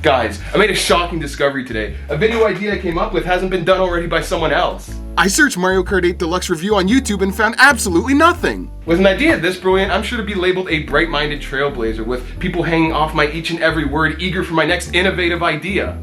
Guys, I made a shocking discovery today. A video idea I came up with hasn't been done already by someone else. I searched Mario Kart 8 Deluxe review on YouTube and found absolutely nothing. With an idea this brilliant, I'm sure to be labeled a bright-minded trailblazer, with people hanging off my each and every word, eager for my next innovative idea.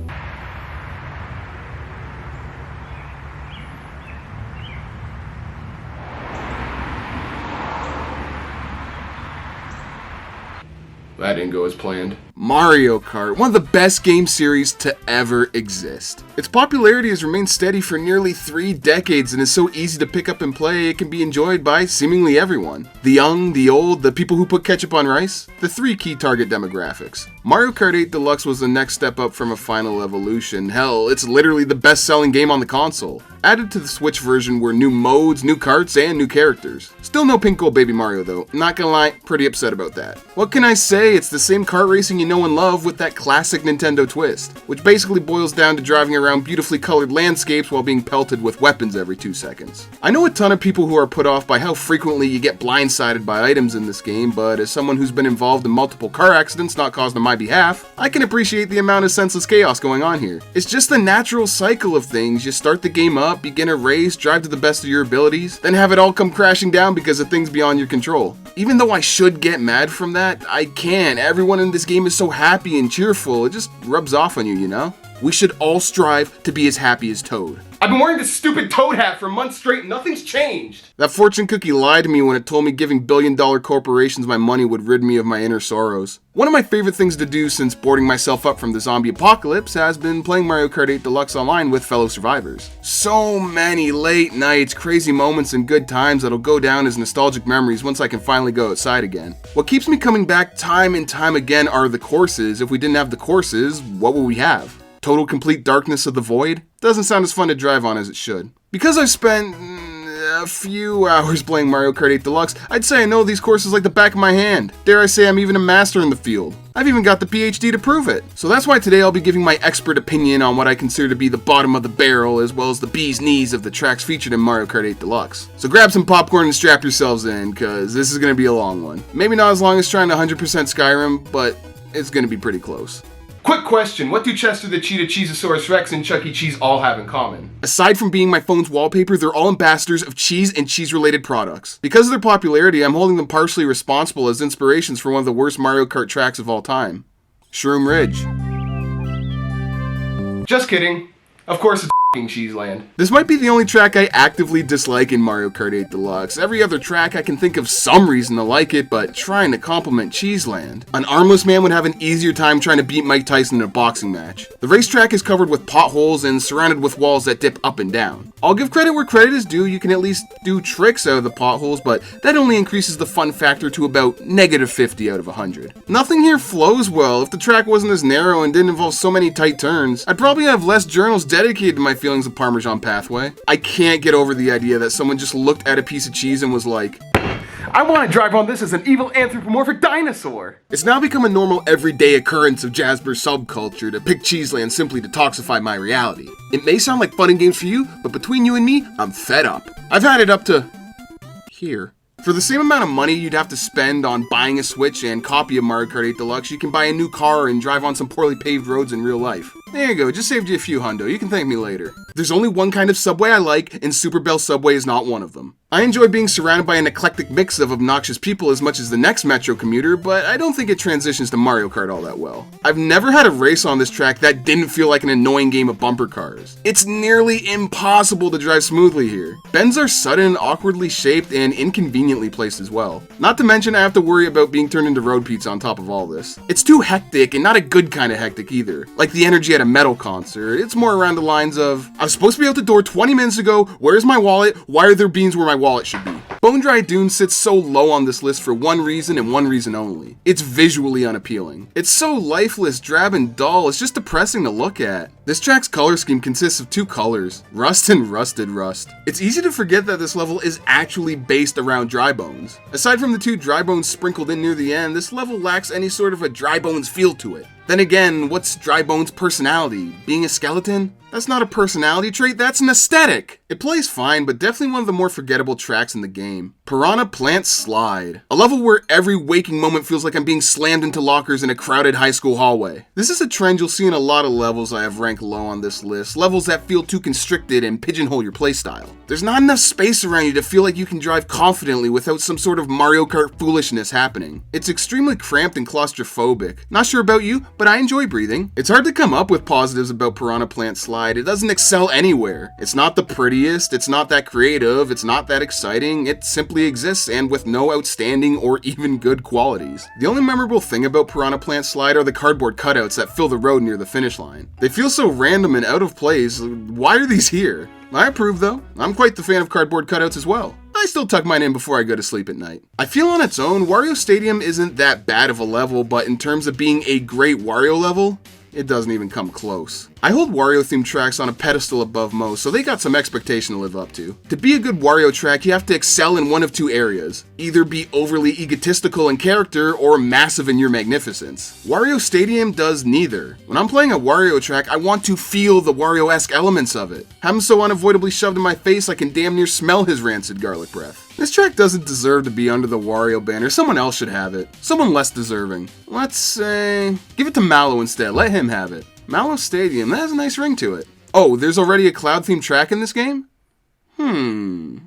That didn't go as planned. Mario Kart, one of the best game series to ever exist. Its popularity has remained steady for nearly 3 decades and is so easy to pick up and play it can be enjoyed by seemingly everyone. The young, the old, the people who put ketchup on rice, the 3 key target demographics. Mario Kart 8 Deluxe was the next step up from a final evolution. Hell, it's literally the best-selling game on the console. Added to the Switch version were new modes, new karts, and new characters. Still no Pink Gold Baby Mario though. Not gonna lie, pretty upset about that. What can I say? It's the same kart racing you know and love with that classic Nintendo twist, which basically boils down to driving around beautifully colored landscapes while being pelted with weapons every 2 seconds. I know a ton of people who are put off by how frequently you get blindsided by items in this game, but as someone who's been involved in multiple car accidents not caused on my behalf, I can appreciate the amount of senseless chaos going on here. It's just the natural cycle of things. You start the game up, begin a race, drive to the best of your abilities, then have it all come crashing down because of things beyond your control. Even though I should get mad from that, I can't. Everyone in this game is so happy and cheerful, it just rubs off on you, you know? We should all strive to be as happy as Toad. I've been wearing this stupid Toad hat for months straight and nothing's changed. That fortune cookie lied to me when it told me giving billion-dollar corporations my money would rid me of my inner sorrows. One of my favorite things to do since boarding myself up from the zombie apocalypse has been playing Mario Kart 8 Deluxe online with fellow survivors. So many late nights, crazy moments, and good times that'll go down as nostalgic memories once I can finally go outside again. What keeps me coming back time and time again are the courses. If we didn't have the courses, what would we have? Total complete darkness of the void? Doesn't sound as fun to drive on as it should. Because I've spent a few hours playing Mario Kart 8 Deluxe, I'd say I know these courses like the back of my hand. Dare I say I'm even a master in the field. I've even got the PhD to prove it. So that's why today I'll be giving my expert opinion on what I consider to be the bottom of the barrel as well as the bee's knees of the tracks featured in Mario Kart 8 Deluxe. So grab some popcorn and strap yourselves in, cause this is gonna be a long one. Maybe not as long as trying to 100% Skyrim, but it's gonna be pretty close. Quick question, what do Chester the Cheetah, Cheezosaurus Rex, and Chuck E. Cheese all have in common? Aside from being my phone's wallpaper, they're all ambassadors of cheese and cheese-related products. Because of their popularity, I'm holding them partially responsible as inspirations for one of the worst Mario Kart tracks of all time. Shroom Ridge. Just kidding. Of course it's Cheeseland. This might be the only track I actively dislike in Mario Kart 8 Deluxe. Every other track I can think of some reason to like it, but trying to compliment Cheeseland. An armless man would have an easier time trying to beat Mike Tyson in a boxing match. The racetrack is covered with potholes and surrounded with walls that dip up and down. I'll give credit where credit is due, you can at least do tricks out of the potholes, but that only increases the fun factor to about -50 out of 100. Nothing here flows well. If the track wasn't as narrow and didn't involve so many tight turns, I'd probably have less journals dedicated to my feelings of Parmesan pathway. I can't get over the idea that someone just looked at a piece of cheese and was like, I want to drive on this as an evil anthropomorphic dinosaur. It's now become a normal everyday occurrence of Jazzbur subculture to pick Cheeseland simply to toxify my reality. It may sound like fun and games for you, but between you and me, I'm fed up. I've had it up to here. For the same amount of money you'd have to spend on buying a Switch and copy of Mario Kart 8 Deluxe, you can buy a new car and drive on some poorly paved roads in real life. There you go, just saved you a few hundo, you can thank me later. There's only one kind of subway I like, and Super Bell Subway is not one of them. I enjoy being surrounded by an eclectic mix of obnoxious people as much as the next Metro commuter, but I don't think it transitions to Mario Kart all that well. I've never had a race on this track that didn't feel like an annoying game of bumper cars. It's nearly impossible to drive smoothly here. Bends are sudden, awkwardly shaped, and inconveniently placed as well. Not to mention I have to worry about being turned into road pizza on top of all this. It's too hectic, and not a good kind of hectic either. Like the energy at a metal concert. It's more around the lines of, I was supposed to be out the door 20 minutes ago, where's my wallet, why are there beans where my wallet should be? Bone Dry Dune sits so low on this list for one reason and one reason only. It's visually unappealing. It's so lifeless, drab, and dull, it's just depressing to look at. This track's color scheme consists of 2 colors, rust and rusted rust. It's easy to forget that this level is actually based around dry bones. Aside from the 2 dry bones sprinkled in near the end, this level lacks any sort of a dry bones feel to it. Then again, what's Dry Bones' personality? Being a skeleton? That's not a personality trait, that's an aesthetic! It plays fine, but definitely one of the more forgettable tracks in the game. Piranha Plant Slide. A level where every waking moment feels like I'm being slammed into lockers in a crowded high school hallway. This is a trend you'll see in a lot of levels I have ranked low on this list. Levels that feel too constricted and pigeonhole your playstyle. There's not enough space around you to feel like you can drive confidently without some sort of Mario Kart foolishness happening. It's extremely cramped and claustrophobic. Not sure about you, but I enjoy breathing. It's hard to come up with positives about Piranha Plant Slide. It doesn't excel anywhere. It's not the prettiest, it's not that creative, it's not that exciting, it simply exists and with no outstanding or even good qualities. The only memorable thing about Piranha Plant Slide are the cardboard cutouts that fill the road near the finish line. They feel so random and out of place. Why are these here? I approve though. I'm quite the fan of cardboard cutouts as well. I still tuck mine in before I go to sleep at night. I feel on its own, Wario Stadium isn't that bad of a level, but in terms of being a great Wario level, it doesn't even come close. I hold Wario-themed tracks on a pedestal above most, so they got some expectation to live up to. To be a good Wario track, you have to excel in one of two areas. Either be overly egotistical in character, or massive in your magnificence. Wario Stadium does neither. When I'm playing a Wario track, I want to feel the Wario-esque elements of it. Have him so unavoidably shoved in my face I can damn near smell his rancid garlic breath. This track doesn't deserve to be under the Wario banner, someone else should have it. Someone less deserving. Let's say, give it to Mallow instead, let him have it. Mallow Stadium, that has a nice ring to it. Oh, there's already a cloud-themed track in this game?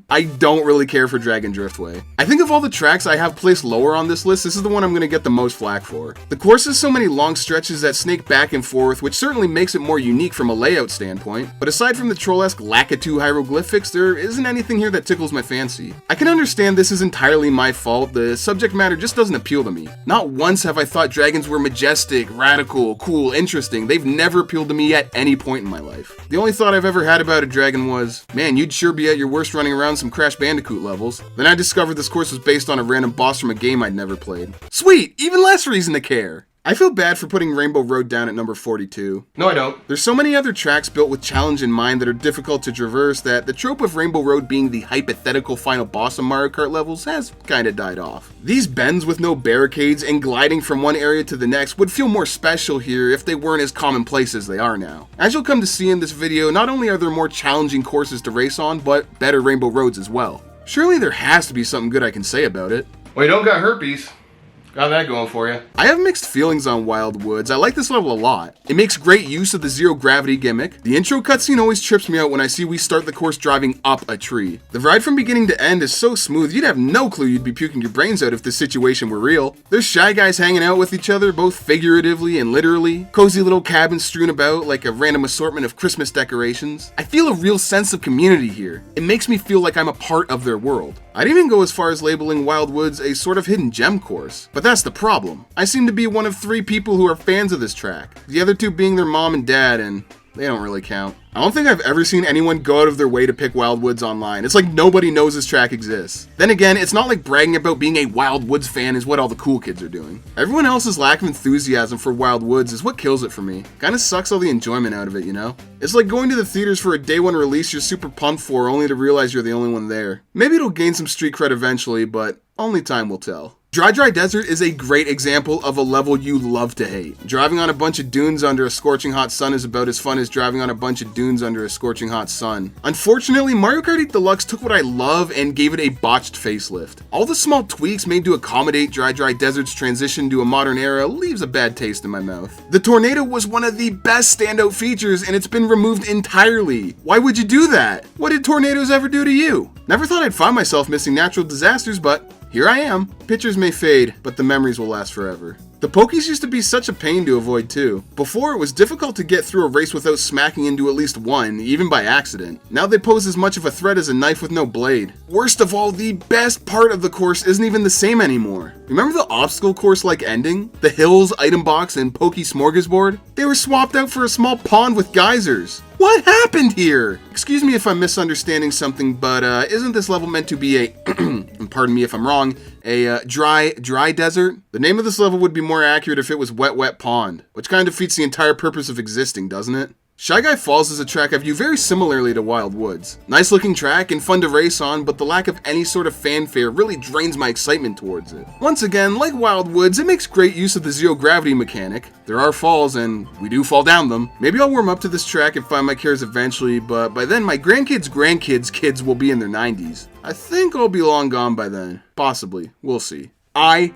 I don't really care for Dragon Driftway. I think of all the tracks I have placed lower on this list, this is the one I'm going to get the most flack for. The course has so many long stretches that snake back and forth, which certainly makes it more unique from a layout standpoint, but aside from the troll-esque Lakitu hieroglyphics, there isn't anything here that tickles my fancy. I can understand this is entirely my fault, the subject matter just doesn't appeal to me. Not once have I thought dragons were majestic, radical, cool, interesting. They've never appealed to me at any point in my life. The only thought I've ever had about a dragon was, man, you'd sure be at your worst running around some Crash Bandicoot levels. Then I discovered this course was based on a random boss from a game I'd never played. Sweet! Even less reason to care! I feel bad for putting Rainbow Road down at number 42. No, I don't. There's so many other tracks built with challenge in mind that are difficult to traverse that the trope of Rainbow Road being the hypothetical final boss of Mario Kart levels has kinda died off. These bends with no barricades and gliding from one area to the next would feel more special here if they weren't as commonplace as they are now. As you'll come to see in this video, not only are there more challenging courses to race on, but better Rainbow Roads as well. Surely there has to be something good I can say about it. Well, you don't got herpes. Got that going for you. I have mixed feelings on Wild Woods. I like this level a lot. It makes great use of the zero gravity gimmick. The intro cutscene always trips me out when I see we start the course driving up a tree. The ride from beginning to end is so smooth, you'd have no clue you'd be puking your brains out if this situation were real. There's Shy Guys hanging out with each other, both figuratively and literally. Cozy little cabins strewn about like a random assortment of Christmas decorations. I feel a real sense of community here. It makes me feel like I'm a part of their world. I'd even go as far as labeling Wild Woods a sort of hidden gem course. But that's the problem. I seem to be one of 3 people who are fans of this track. The other 2 being their mom and dad, and they don't really count. I don't think I've ever seen anyone go out of their way to pick Wild Woods online. It's like nobody knows this track exists. Then again, it's not like bragging about being a Wild Woods fan is what all the cool kids are doing. Everyone else's lack of enthusiasm for Wild Woods is what kills it for me. Kinda sucks all the enjoyment out of it, you know? It's like going to the theaters for a day one release you're super pumped for only to realize you're the only one there. Maybe it'll gain some street cred eventually, but only time will tell. Dry Desert is a great example of a level you love to hate. Driving on a bunch of dunes under a scorching hot sun is about as fun as driving on a bunch of dunes under a scorching hot sun. Unfortunately, Mario Kart 8 Deluxe took what I love and gave it a botched facelift. All the small tweaks made to accommodate Dry Desert's transition to a modern era leaves a bad taste in my mouth. The tornado was one of the best standout features and it's been removed entirely. Why would you do that? What did tornadoes ever do to you? Never thought I'd find myself missing natural disasters, but here I am. Pictures may fade, but the memories will last forever. The pokies used to be such a pain to avoid too. Before, it was difficult to get through a race without smacking into at least one, even by accident. Now they pose as much of a threat as a knife with no blade. Worst of all, the best part of the course isn't even the same anymore. Remember the obstacle course-like ending? The hills, item box, and pokey smorgasbord? They were swapped out for a small pond with geysers. What happened here? Excuse me if I'm misunderstanding something, but isn't this level meant to be a, and pardon me if I'm wrong, a dry desert? The name of this level would be more accurate if it was wet pond, which kind of defeats the entire purpose of existing, doesn't it? Shy Guy Falls is a track I view very similarly to Wild Woods. Nice looking track and fun to race on, but the lack of any sort of fanfare really drains my excitement towards it. Once again, like Wild Woods, it makes great use of the zero gravity mechanic. There are falls, and we do fall down them. Maybe I'll warm up to this track and find my cures eventually, but by then my grandkids' kids will be in their 90s. I think I'll be long gone by then. Possibly. We'll see. I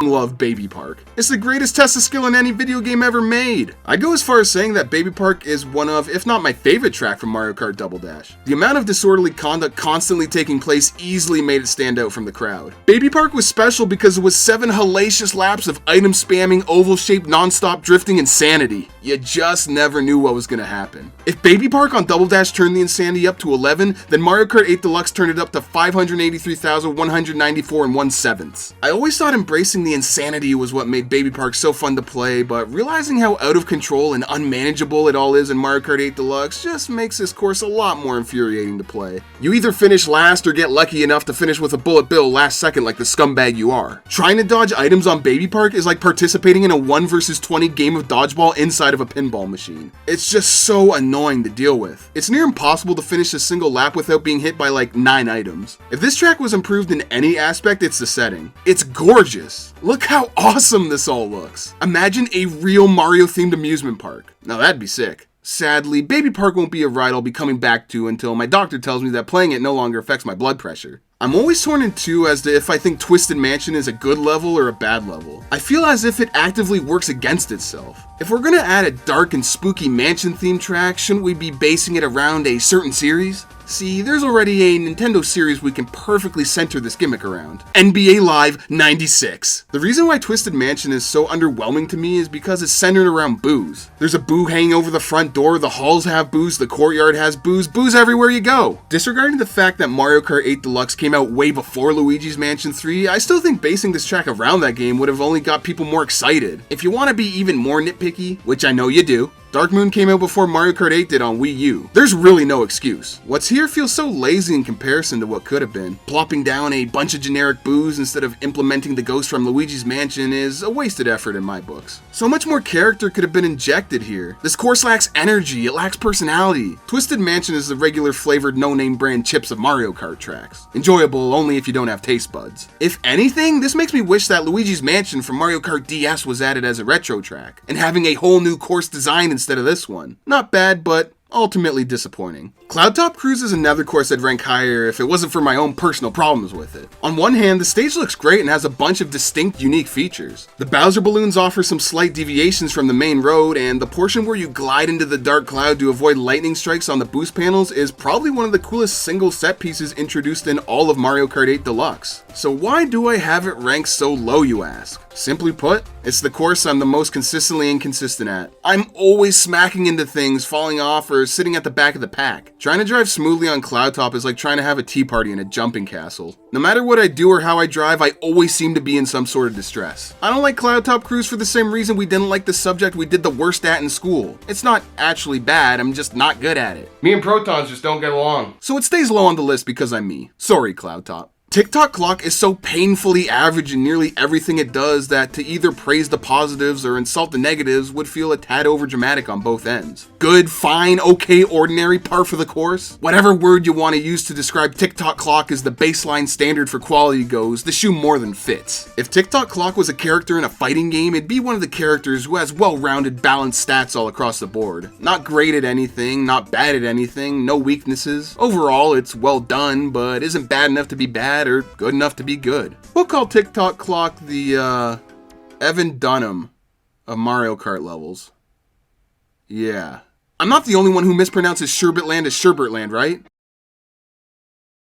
love Baby Park. It's the greatest test of skill in any video game ever made. I'd go as far as saying that Baby Park is one of, if not my favorite track from Mario Kart Double Dash. The amount of disorderly conduct constantly taking place easily made it stand out from the crowd. Baby Park was special because it was 7 hellacious laps of item spamming, oval-shaped, non-stop drifting insanity. You just never knew what was gonna happen. If Baby Park on Double Dash turned the insanity up to 11, then Mario Kart 8 Deluxe turned it up to 583,194 and 1/7. I always thought embracing the insanity was what made Baby Park so fun to play, but realizing how out of control and unmanageable it all is in Mario Kart 8 Deluxe just makes this course a lot more infuriating to play. You either finish last or get lucky enough to finish with a bullet bill last second like the scumbag you are. Trying to dodge items on Baby Park is like participating in a 1 vs 20 game of dodgeball inside of a pinball machine. It's just so annoying to deal with. It's near impossible to finish a single lap without being hit by like 9 items. If this track was improved in any aspect, it's the setting. It's gorgeous. Look how awesome this all looks. Imagine a real Mario-themed amusement park. Now that'd be sick. Sadly, Baby Park won't be a ride I'll be coming back to until my doctor tells me that playing it no longer affects my blood pressure. I'm always torn in two as to if I think Twisted Mansion is a good level or a bad level. I feel as if it actively works against itself. If we're gonna add a dark and spooky mansion-themed track, shouldn't we be basing it around a certain series? See, there's already a Nintendo series we can perfectly center this gimmick around. NBA Live 96. The reason why Twisted Mansion is so underwhelming to me is because it's centered around booze. There's a boo hanging over the front door, the halls have booze, the courtyard has booze, booze everywhere you go. Disregarding the fact that Mario Kart 8 Deluxe came out way before Luigi's Mansion 3, I still think basing this track around that game would have only got people more excited. If you want to be even more nitpicky, which I know you do, Dark Moon came out before Mario Kart 8 did on Wii U. There's really no excuse. What's here feels so lazy in comparison to what could have been. Plopping down a bunch of generic boos instead of implementing the ghost from Luigi's Mansion is a wasted effort in my books. So much more character could have been injected here. This course lacks energy, it lacks personality. Twisted Mansion is the regular flavored no-name brand chips of Mario Kart tracks. Enjoyable only if you don't have taste buds. If anything, this makes me wish that Luigi's Mansion from Mario Kart DS was added as a retro track, and having a whole new course design instead of this one. Not bad, but ultimately disappointing. Cloudtop Cruise is another course I'd rank higher if it wasn't for my own personal problems with it. On one hand, the stage looks great and has a bunch of distinct, unique features. The Bowser balloons offer some slight deviations from the main road, and the portion where you glide into the dark cloud to avoid lightning strikes on the boost panels is probably one of the coolest single set pieces introduced in all of Mario Kart 8 Deluxe. So why do I have it ranked so low, you ask? Simply put, it's the course I'm the most consistently inconsistent at. I'm always smacking into things, falling off, or sitting at the back of the pack. Trying to drive smoothly on Cloudtop is like trying to have a tea party in a jumping castle. No matter what I do or how I drive, I always seem to be in some sort of distress. I don't like Cloudtop Cruise for the same reason we didn't like the subject we did the worst at in school. It's not actually bad, I'm just not good at it. Me and Protons just don't get along. So it stays low on the list because I'm me. Sorry, Cloudtop. TikTok Clock is so painfully average in nearly everything it does that to either praise the positives or insult the negatives would feel a tad overdramatic on both ends. Good, fine, okay, ordinary, par for the course. Whatever word you want to use to describe TikTok Clock as the baseline standard for quality goes, the shoe more than fits. If TikTok Clock was a character in a fighting game, it'd be one of the characters who has well-rounded, balanced stats all across the board. Not great at anything, not bad at anything, no weaknesses. Overall, it's well done, but isn't bad enough to be bad or good enough to be good. We'll call TikTok Clock the, Evan Dunham of Mario Kart levels. Yeah. I'm not the only one who mispronounces Sherbetland as Sherbertland, right?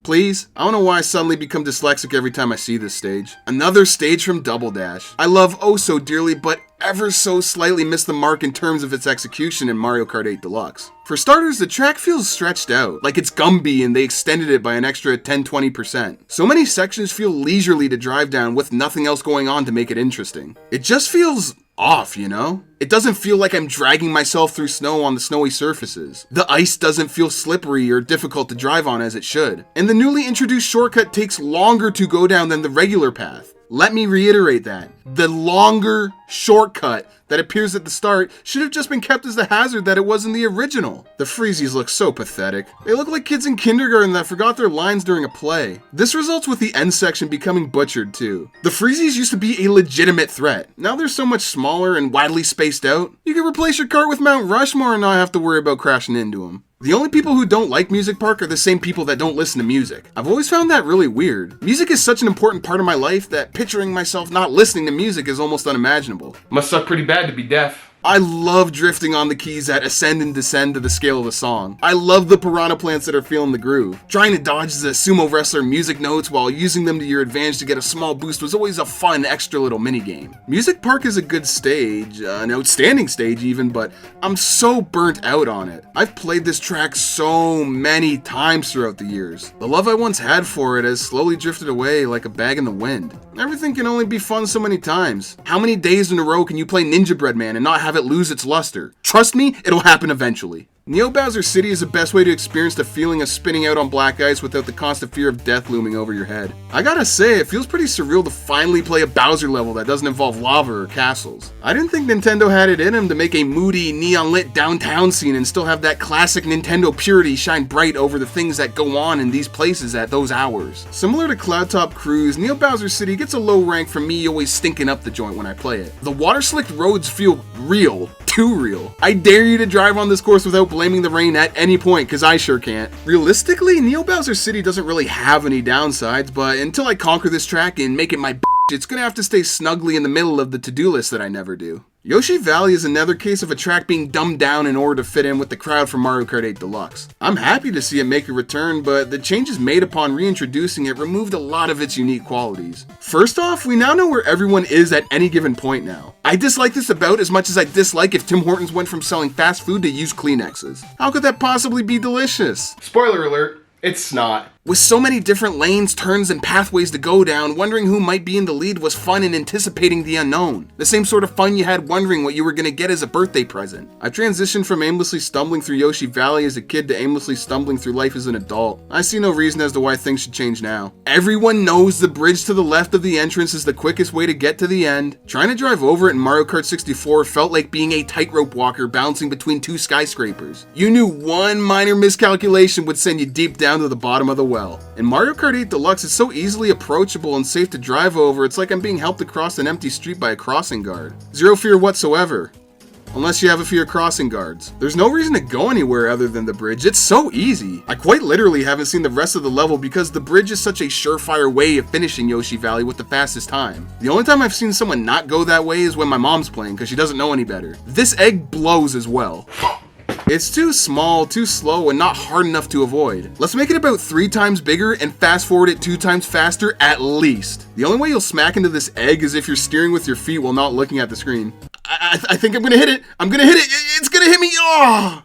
Please? I don't know why I suddenly become dyslexic every time I see this stage. Another stage from Double Dash. I love oh so dearly, but ever so slightly missed the mark in terms of its execution in Mario Kart 8 Deluxe. For starters, the track feels stretched out, like it's Gumby and they extended it by an extra 10-20%. So many sections feel leisurely to drive down with nothing else going on to make it interesting. It just feels off, you know? It doesn't feel like I'm dragging myself through snow on the snowy surfaces. The ice doesn't feel slippery or difficult to drive on as it should. And the newly introduced shortcut takes longer to go down than the regular path. Let me reiterate that. The longer shortcut that appears at the start should have just been kept as the hazard that it was in the original. The Freezies look so pathetic. They look like kids in kindergarten that forgot their lines during a play. This results with the end section becoming butchered too. The Freezies used to be a legitimate threat. Now they're so much smaller and widely spaced out. You can replace your cart with Mount Rushmore and not have to worry about crashing into them. The only people who don't like Music Park are the same people that don't listen to music. I've always found that really weird. Music is such an important part of my life that picturing myself not listening to music is almost unimaginable. Must suck pretty bad to be deaf. I love drifting on the keys that ascend and descend to the scale of the song. I love the piranha plants that are feeling the groove. Trying to dodge the sumo wrestler music notes while using them to your advantage to get a small boost was always a fun extra little minigame. Music Park is a good stage, an outstanding stage even, but I'm so burnt out on it. I've played this track so many times throughout the years. The love I once had for it has slowly drifted away like a bag in the wind. Everything can only be fun so many times. How many days in a row can you play Ninja Bread Man and not have it lose its luster? Trust me, it'll happen eventually. Neo Bowser City is the best way to experience the feeling of spinning out on black ice without the constant fear of death looming over your head. I gotta say, it feels pretty surreal to finally play a Bowser level that doesn't involve lava or castles. I didn't think Nintendo had it in them to make a moody, neon-lit downtown scene and still have that classic Nintendo purity shine bright over the things that go on in these places at those hours. Similar to Cloud Top Cruise, Neo Bowser City gets a low rank from me always stinking up the joint when I play it. The water-slicked roads feel real. Too real. I dare you to drive on this course without blaming the rain at any point, cause I sure can't. Realistically, Neo Bowser City doesn't really have any downsides, but until I conquer this track and make it my it's gonna have to stay snugly in the middle of the to-do list that I never do. Yoshi Valley is another case of a track being dumbed down in order to fit in with the crowd from Mario Kart 8 Deluxe. I'm happy to see it make a return, but the changes made upon reintroducing it removed a lot of its unique qualities. First off, we now know where everyone is at any given point now. I dislike this about as much as I dislike if Tim Hortons went from selling fast food to used Kleenexes. How could that possibly be delicious? Spoiler alert, it's not. With so many different lanes, turns, and pathways to go down, wondering who might be in the lead was fun and anticipating the unknown. The same sort of fun you had wondering what you were gonna get as a birthday present. I transitioned from aimlessly stumbling through Yoshi Valley as a kid to aimlessly stumbling through life as an adult. I see no reason as to why things should change now. Everyone knows the bridge to the left of the entrance is the quickest way to get to the end. Trying to drive over it in Mario Kart 64 felt like being a tightrope walker bouncing between two skyscrapers. You knew one minor miscalculation would send you deep down to the bottom of the well. In Mario Kart 8 Deluxe, it's so easily approachable and safe to drive over, it's like I'm being helped across an empty street by a crossing guard. Zero fear whatsoever. Unless you have a fear of crossing guards. There's no reason to go anywhere other than the bridge. It's so easy. I quite literally haven't seen the rest of the level because the bridge is such a surefire way of finishing Yoshi Valley with the fastest time. The only time I've seen someone not go that way is when my mom's playing because she doesn't know any better. This egg blows as well. It's too small, too slow, and not hard enough to avoid. Let's make it about 3 times bigger and fast forward it 2 times faster at least. The only way you'll smack into this egg is if you're steering with your feet while not looking at the screen. I think I'm gonna hit it. I'm gonna hit it. It's gonna hit me. Oh,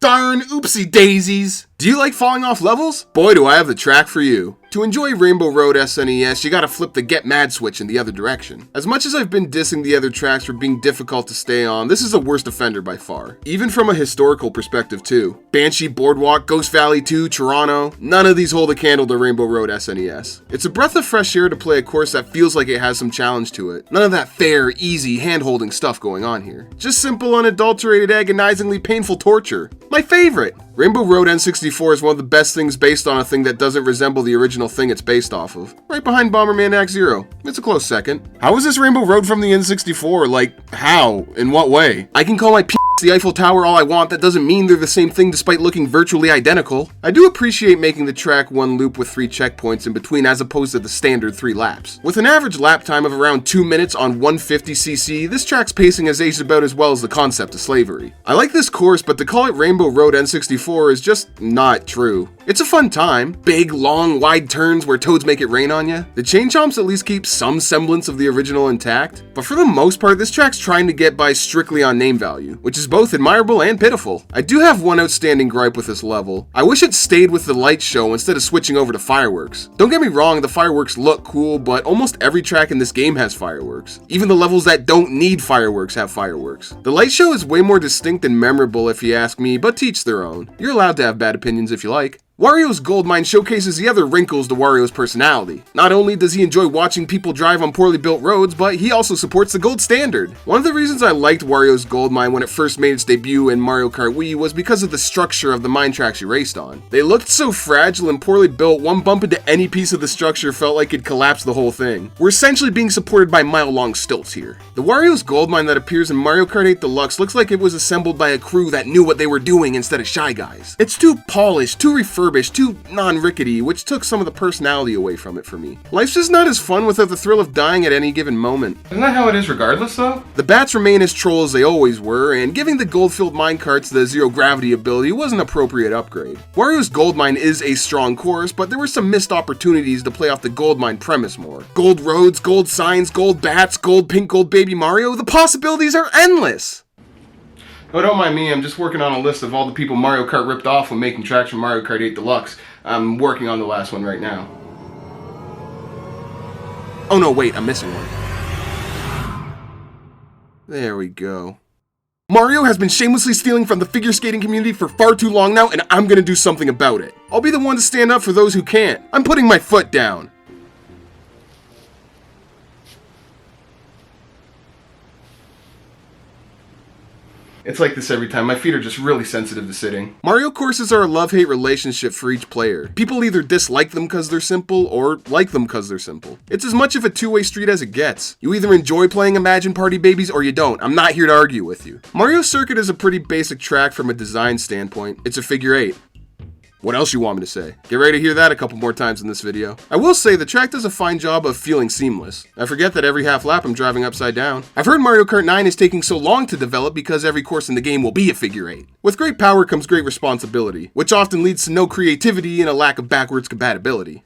darn oopsie daisies. Do you like falling off levels? Boy, do I have the track for you. To enjoy Rainbow Road SNES, you gotta flip the Get Mad switch in the other direction. As much as I've been dissing the other tracks for being difficult to stay on, this is the worst offender by far. Even from a historical perspective too. Banshee Boardwalk, Ghost Valley 2, Toronto, none of these hold a candle to Rainbow Road SNES. It's a breath of fresh air to play a course that feels like it has some challenge to it. None of that fair, easy, hand-holding stuff going on here. Just simple, unadulterated, agonizingly painful torture. My favorite! Rainbow Road N64 is one of the best things based on a thing that doesn't resemble the original thing it's based off of. Right behind Bomberman Act Zero. It's a close second. How is this Rainbow Road from the N64? Like, how? In what way? I can call my the Eiffel Tower all I want, that doesn't mean they're the same thing despite looking virtually identical. I do appreciate making the track one loop with 3 checkpoints in between as opposed to the standard 3 laps. With an average lap time of around 2 minutes on 150cc, this track's pacing has aged about as well as the concept of slavery. I like this course, but to call it Rainbow Road N64 is just not true. It's a fun time. Big, long, wide turns where toads make it rain on you. The chain chomps at least keep some semblance of the original intact, but for the most part, this track's trying to get by strictly on name value, which is both admirable and pitiful. I do have one outstanding gripe with this level. I wish it stayed with the light show instead of switching over to fireworks. Don't get me wrong, the fireworks look cool, but almost every track in this game has fireworks. Even the levels that don't need fireworks have fireworks. The light show is way more distinct and memorable if you ask me, but to each their own. You're allowed to have bad opinions if you like. Wario's gold mine showcases the other wrinkles to Wario's personality. Not only does he enjoy watching people drive on poorly built roads, but he also supports the gold standard. One of the reasons I liked Wario's gold mine when it first made its debut in Mario Kart Wii was because of the structure of the mine tracks you raced on. They looked so fragile and poorly built, one bump into any piece of the structure felt like it'd collapse the whole thing. We're essentially being supported by mile-long stilts here. The Wario's gold mine that appears in Mario Kart 8 Deluxe looks like it was assembled by a crew that knew what they were doing instead of shy guys. It's too polished, too refurbished, too non-rickety, which took some of the personality away from it for me. Life's just not as fun without the thrill of dying at any given moment. Isn't that how it is regardless, though? The bats remain as troll as they always were, and giving the gold-filled minecarts the zero-gravity ability was an appropriate upgrade. Wario's gold mine is a strong course, but there were some missed opportunities to play off the gold mine premise more. Gold roads, gold signs, gold bats, gold pink, gold baby Mario, the possibilities are endless! Oh, don't mind me, I'm just working on a list of all the people Mario Kart ripped off when making tracks for Mario Kart 8 Deluxe. I'm working on the last one right now. Oh no, wait, I'm missing one. There we go. Mario has been shamelessly stealing from the figure skating community for far too long now, and I'm gonna do something about it. I'll be the one to stand up for those who can't. I'm putting my foot down. It's like this every time. My feet are just really sensitive to sitting. Mario courses are a love-hate relationship for each player. People either dislike them because they're simple, or like them because they're simple. It's as much of a two-way street as it gets. You either enjoy playing Imagine Party Babies or you don't. I'm not here to argue with you. Mario Circuit is a pretty basic track from a design standpoint. It's a figure 8. What else you want me to say? Get ready to hear that a couple more times in this video. I will say the track does a fine job of feeling seamless. I forget that every half lap I'm driving upside down. I've heard Mario Kart 9 is taking so long to develop because every course in the game will be a figure 8. With great power comes great responsibility, which often leads to no creativity and a lack of backwards compatibility.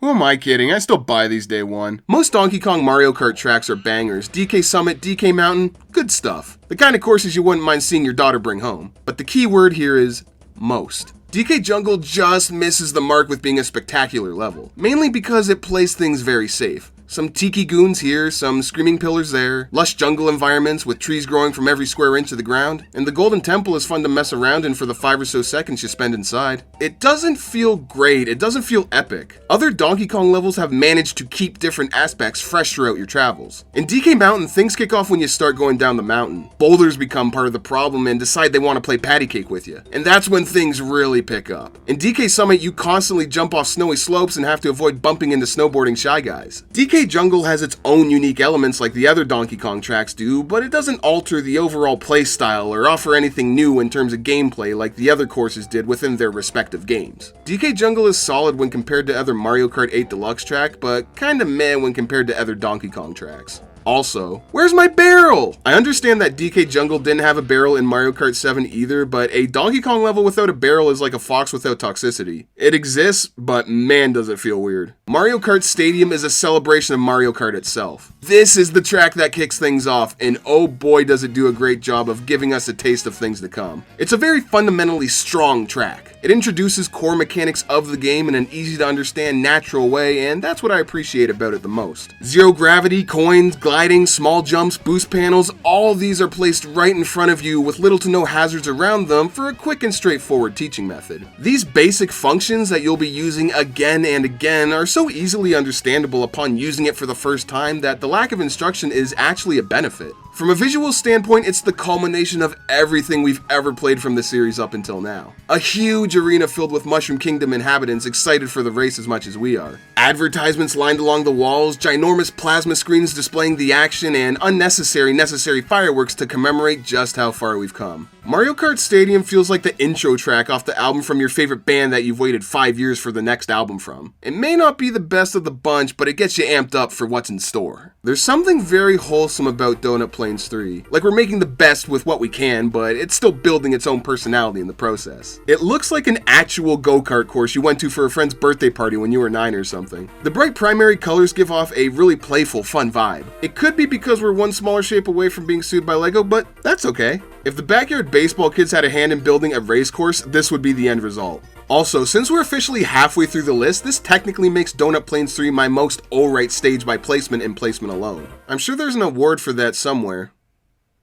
Who am I kidding? I still buy these day one. Most Donkey Kong Mario Kart tracks are bangers. DK Summit, DK Mountain, good stuff. The kind of courses you wouldn't mind seeing your daughter bring home. But the key word here is most. DK Jungle just misses the mark with being a spectacular level, mainly because it plays things very safe. Some tiki goons here, some screaming pillars there, lush jungle environments with trees growing from every square inch of the ground, and the Golden Temple is fun to mess around in for the 5 or so seconds you spend inside. It doesn't feel great, it doesn't feel epic. Other Donkey Kong levels have managed to keep different aspects fresh throughout your travels. In DK Mountain, things kick off when you start going down the mountain. Boulders become part of the problem and decide they want to play patty cake with you, and that's when things really pick up. In DK Summit, you constantly jump off snowy slopes and have to avoid bumping into snowboarding shy guys. DK Jungle has its own unique elements like the other Donkey Kong tracks do, but it doesn't alter the overall play style or offer anything new in terms of gameplay like the other courses did within their respective games. DK Jungle is solid when compared to other Mario Kart 8 Deluxe track, but kinda meh when compared to other Donkey Kong tracks. Also, where's my barrel? I understand that DK Jungle didn't have a barrel in Mario Kart 7 either, but a Donkey Kong level without a barrel is like a fox without toxicity. It exists, but man does it feel weird. Mario Kart Stadium is a celebration of Mario Kart itself. This is the track that kicks things off, and oh boy does it do a great job of giving us a taste of things to come. It's a very fundamentally strong track. It introduces core mechanics of the game in an easy to understand, natural way, and that's what I appreciate about it the most. Zero gravity, coins, gliding, small jumps, boost panels, all of these are placed right in front of you with little to no hazards around them for a quick and straightforward teaching method. These basic functions that you'll be using again and again are so easily understandable upon using it for the first time that the lack of instruction is actually a benefit. From a visual standpoint, it's the culmination of everything we've ever played from the series up until now. A huge arena filled with Mushroom Kingdom inhabitants excited for the race as much as we are. Advertisements lined along the walls, ginormous plasma screens displaying the action, and necessary fireworks to commemorate just how far we've come. Mario Kart Stadium feels like the intro track off the album from your favorite band that you've waited 5 years for the next album from. It may not be the best of the bunch, but it gets you amped up for what's in store. There's something very wholesome about Donut Plains 3. Like we're making the best with what we can, but it's still building its own personality in the process. It looks like an actual go-kart course you went to for a friend's birthday party when you were 9 or something. The bright primary colors give off a really playful, fun vibe. It could be because we're one smaller shape away from being sued by LEGO, but that's okay. If the backyard baseball kids had a hand in building a race course, this would be the end result. Also, since we're officially halfway through the list, this technically makes Donut Plains 3 my most alright stage by placement and placement alone. I'm sure there's an award for that somewhere.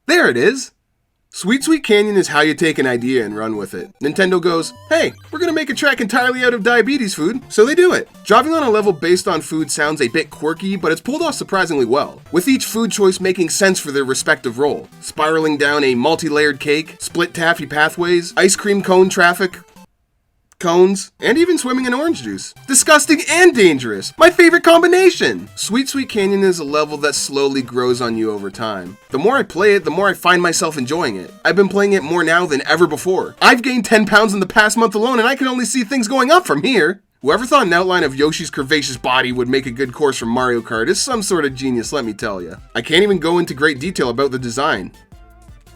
There it is! Sweet Sweet Canyon is how you take an idea and run with it. Nintendo goes, hey, we're gonna make a track entirely out of diabetes food, so they do it. Driving on a level based on food sounds a bit quirky, but it's pulled off surprisingly well, with each food choice making sense for their respective role. Spiraling down a multi-layered cake, split taffy pathways, ice cream cone traffic, cones, and even swimming in orange juice. Disgusting and dangerous. My favorite combination. Sweet Sweet Canyon is a level that slowly grows on you over time. The more I play it, the more I find myself enjoying it. I've been playing it more now than ever before. I've gained 10 pounds in the past month alone, and I can only see things going up from here. Whoever thought an outline of Yoshi's curvaceous body would make a good course from Mario Kart is some sort of genius, let me tell you. I can't even go into great detail about the design.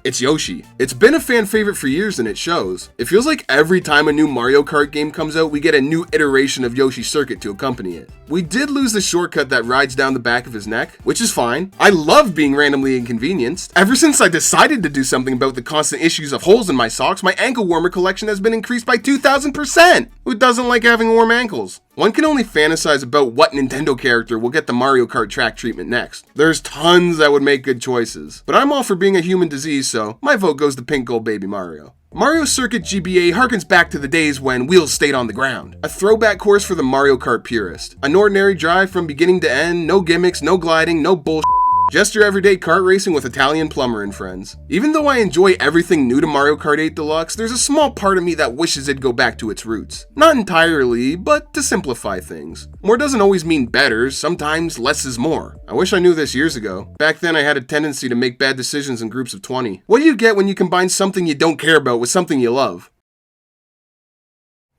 It's Yoshi. It's been a fan favorite for years and it shows. It feels like every time a new Mario Kart game comes out, we get a new iteration of Yoshi's circuit to accompany it. We did lose the shortcut that rides down the back of his neck, which is fine. I love being randomly inconvenienced. Ever since I decided to do something about the constant issues of holes in my socks, my ankle warmer collection has been increased by 2,000%. Who doesn't like having warm ankles? One can only fantasize about what Nintendo character will get the Mario Kart track treatment next. There's tons that would make good choices, but I'm all for being a human disease, so my vote goes to Pink Gold Baby Mario. Mario Circuit GBA harkens back to the days when wheels stayed on the ground. A throwback course for the Mario Kart purist. An ordinary drive from beginning to end, no gimmicks, no gliding, no bullshit. Just your everyday kart racing with Italian plumber and friends. Even though I enjoy everything new to Mario Kart 8 Deluxe, there's a small part of me that wishes it'd go back to its roots. Not entirely, but to simplify things. More doesn't always mean better, sometimes less is more. I wish I knew this years ago. Back then I had a tendency to make bad decisions in groups of 20. What do you get when you combine something you don't care about with something you love?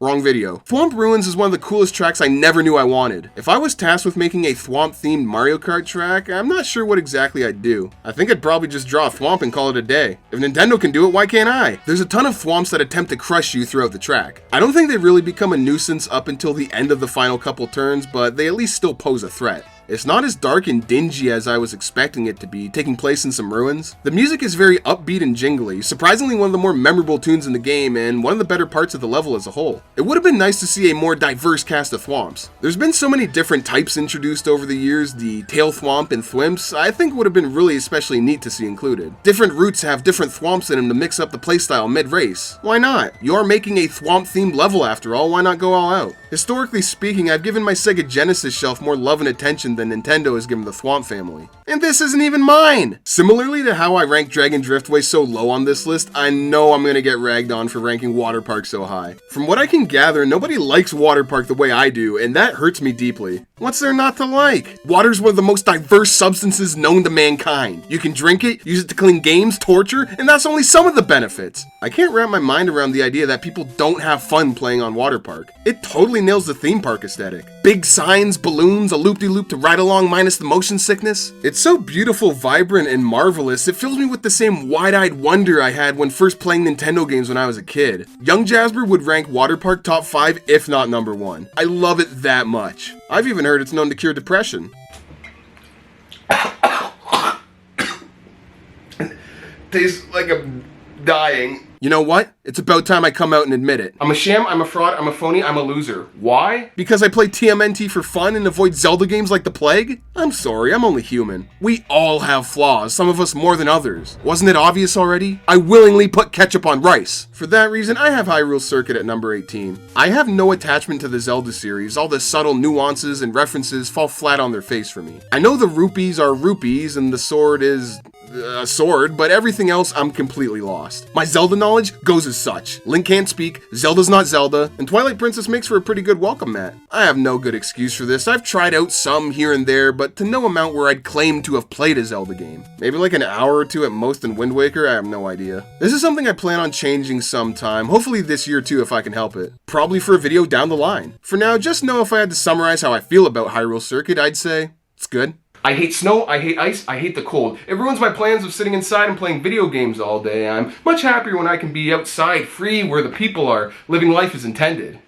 Wrong video. Thwomp Ruins is one of the coolest tracks I never knew I wanted. If I was tasked with making a Thwomp-themed Mario Kart track, I'm not sure what exactly I'd do. I think I'd probably just draw a Thwomp and call it a day. If Nintendo can do it, why can't I? There's a ton of Thwomps that attempt to crush you throughout the track. I don't think they really become a nuisance up until the end of the final couple turns, but they at least still pose a threat. It's not as dark and dingy as I was expecting it to be, taking place in some ruins. The music is very upbeat and jingly, surprisingly one of the more memorable tunes in the game and one of the better parts of the level as a whole. It would have been nice to see a more diverse cast of Thwomps. There's been so many different types introduced over the years, the Tail Thwomp and Thwimps, I think would have been really especially neat to see included. Different routes have different Thwomps in them to mix up the playstyle mid-race. Why not? You're making a Thwomp-themed level after all, why not go all out? Historically speaking, I've given my Sega Genesis shelf more love and attention than Nintendo has given the Thwomp family. And this isn't even mine! Similarly to how I rank Dragon Driftway so low on this list, I know I'm gonna get ragged on for ranking Water Park so high. From what I can gather, nobody likes Water Park the way I do, and that hurts me deeply. What's there not to like? Water's one of the most diverse substances known to mankind. You can drink it, use it to clean games, torture, and that's only some of the benefits. I can't wrap my mind around the idea that people don't have fun playing on Water Park. It totally nails the theme park aesthetic. Big signs, balloons, a loop-de-loop to ride along minus the motion sickness. It's so beautiful, vibrant, and marvelous, it fills me with the same wide-eyed wonder I had when first playing Nintendo games when I was a kid. Young Jazzbur would rank Water Park top 5, if not number 1. I love it that much. I've even heard it's known to cure depression. Tastes like I'm dying. You know what? It's about time I come out and admit it. I'm a sham, I'm a fraud, I'm a phony, I'm a loser. Why? Because I play TMNT for fun and avoid Zelda games like the plague? I'm sorry, I'm only human. We all have flaws, some of us more than others. Wasn't it obvious already? I willingly put ketchup on rice. For that reason, I have Hyrule Circuit at number 18. I have no attachment to the Zelda series. All the subtle nuances and references fall flat on their face for me. I know the rupees are rupees and the sword is a sword, but everything else I'm completely lost. My Zelda knowledge goes as such. Link can't speak, Zelda's not Zelda, and Twilight Princess makes for a pretty good welcome mat. I have no good excuse for this. I've tried out some here and there, but to no amount where I'd claim to have played a Zelda game. Maybe like an hour or two at most in Wind Waker, I have no idea. This is something I plan on changing sometime, hopefully this year too if I can help it. Probably for a video down the line. For now, just know if I had to summarize how I feel about Hyrule Circuit, I'd say it's good. I hate snow, I hate ice, I hate the cold. It ruins my plans of sitting inside and playing video games all day. I'm much happier when I can be outside, free, where the people are, living life as intended.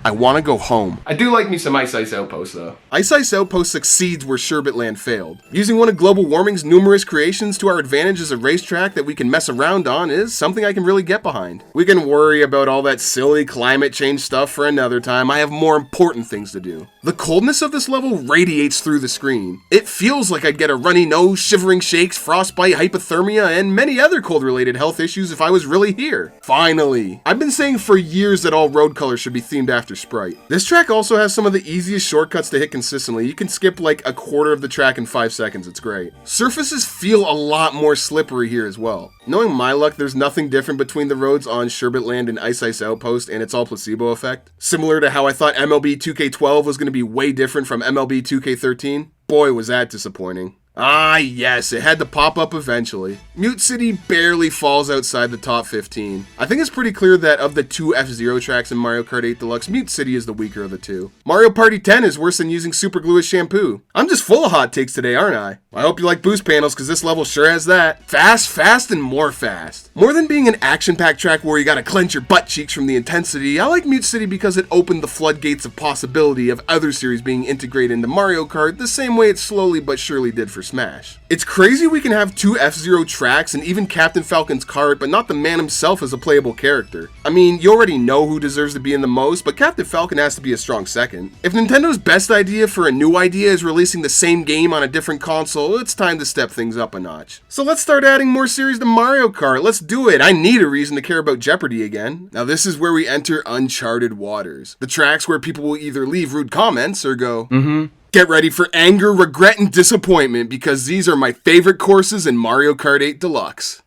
I want to go home. I do like me some Ice Ice Outpost though. Ice Ice Outpost succeeds where Sherbetland failed. Using one of global warming's numerous creations to our advantage as a racetrack that we can mess around on is something I can really get behind. We can worry about all that silly climate change stuff for another time. I have more important things to do. The coldness of this level radiates through the screen. It feels like I'd get a runny nose, shivering shakes, frostbite, hypothermia, and many other cold-related health issues if I was really here. Finally. I've been saying for years that all road colors should be themed after Sprite. This track also has some of the easiest shortcuts to hit consistently. You can skip like a quarter of the track in 5 seconds. It's great. Surfaces feel a lot more slippery here as well. Knowing my luck, there's nothing different between the roads on Sherbetland and Ice Ice Outpost, and it's all placebo effect. Similar to how I thought MLB 2K12 was going to be way different from MLB 2K13. Boy, was that disappointing. Ah, yes, it had to pop up eventually. Mute City barely falls outside the top 15. I think it's pretty clear that of the 2 F-Zero tracks in Mario Kart 8 Deluxe, Mute City is the weaker of the 2. Mario Party 10 is worse than using super glue as shampoo. I'm just full of hot takes today, aren't I? I hope you like boost panels, because this level sure has that. Fast, fast, and more fast. More than being an action-packed track where you gotta clench your butt cheeks from the intensity, I like Mute City because it opened the floodgates of possibility of other series being integrated into Mario Kart the same way it slowly but surely did for Smash. It's crazy we can have 2 F-Zero tracks and even Captain Falcon's cart, but not the man himself as a playable character. I mean, you already know who deserves to be in the most, but Captain Falcon has to be a strong second. If Nintendo's best idea for a new idea is releasing the same game on a different console, it's time to step things up a notch. So let's start adding more series to Mario Kart. Let's do it. I need a reason to care about Jeopardy again. Now this is where we enter uncharted waters. The tracks where people will either leave rude comments or go, Get ready for anger, regret, and disappointment because these are my favorite courses in Mario Kart 8 Deluxe.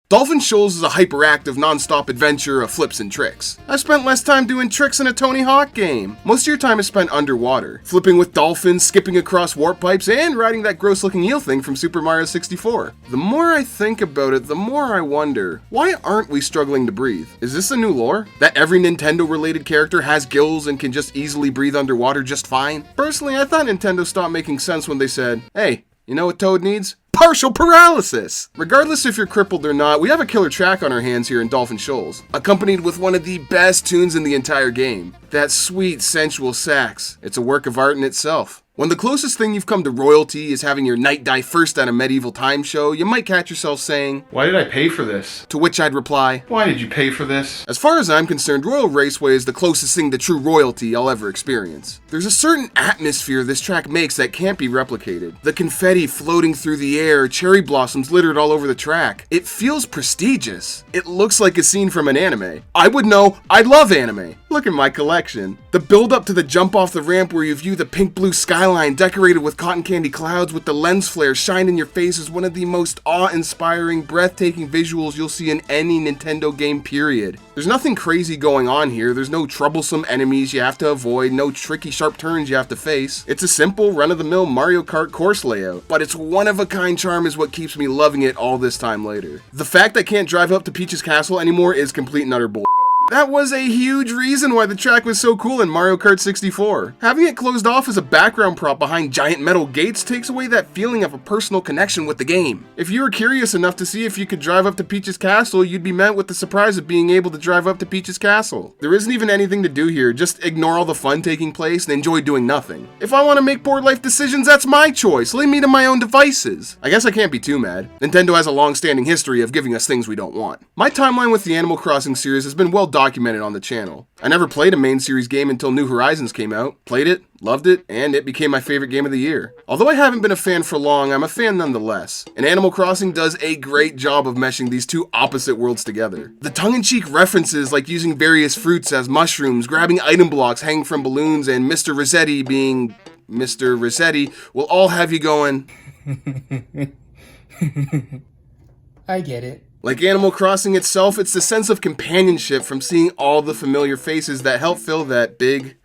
Dolphin Shoals is a hyperactive, non-stop adventure of flips and tricks. I've spent less time doing tricks in a Tony Hawk game. Most of your time is spent underwater, flipping with dolphins, skipping across warp pipes, and riding that gross-looking eel thing from Super Mario 64. The more I think about it, the more I wonder, why aren't we struggling to breathe? Is this a new lore? That every Nintendo-related character has gills and can just easily breathe underwater just fine? Personally, I thought Nintendo stopped making sense when they said, hey, you know what Toad needs? Partial paralysis! Regardless if you're crippled or not, we have a killer track on our hands here in Dolphin Shoals, accompanied with one of the best tunes in the entire game. That sweet, sensual sax. It's a work of art in itself. When the closest thing you've come to royalty is having your knight die first at a medieval time show, you might catch yourself saying, "Why did I pay for this?" To which I'd reply, "Why did you pay for this?" As far as I'm concerned, Royal Raceway is the closest thing to true royalty I'll ever experience. There's a certain atmosphere this track makes that can't be replicated. The confetti floating through the air, cherry blossoms littered all over the track. It feels prestigious. It looks like a scene from an anime. I would know, I love anime. Look at my collection. The build up to the jump off the ramp where you view the pink blue skyline decorated with cotton candy clouds with the lens flare shine in your face is one of the most awe-inspiring, breathtaking visuals you'll see in any Nintendo game, period. There's nothing crazy going on here. There's no troublesome enemies you have to avoid, no tricky sharp turns you have to face. It's a simple, run-of-the-mill Mario Kart course layout, but its one-of-a-kind charm is what keeps me loving it all this time later. The fact I can't drive up to Peach's Castle anymore is complete and utter bull. That was a huge reason why the track was so cool in Mario Kart 64. Having it closed off as a background prop behind giant metal gates takes away that feeling of a personal connection with the game. If you were curious enough to see if you could drive up to Peach's Castle, you'd be met with the surprise of being able to drive up to Peach's Castle. There isn't even anything to do here, just ignore all the fun taking place and enjoy doing nothing. If I want to make poor life decisions, that's my choice. Leave me to my own devices. I guess I can't be too mad. Nintendo has a long-standing history of giving us things we don't want. My timeline with the Animal Crossing series has been well documented on the channel. I never played a main series game until New Horizons came out, played it, loved it, and it became my favorite game of the year. Although I haven't been a fan for long, I'm a fan nonetheless. And Animal Crossing does a great job of meshing these two opposite worlds together. The tongue-in-cheek references like using various fruits as mushrooms, grabbing item blocks hanging from balloons, and Mr. Rossetti being Mr. Rossetti will all have you going, I get it. Like Animal Crossing itself, it's the sense of companionship from seeing all the familiar faces that help fill that big,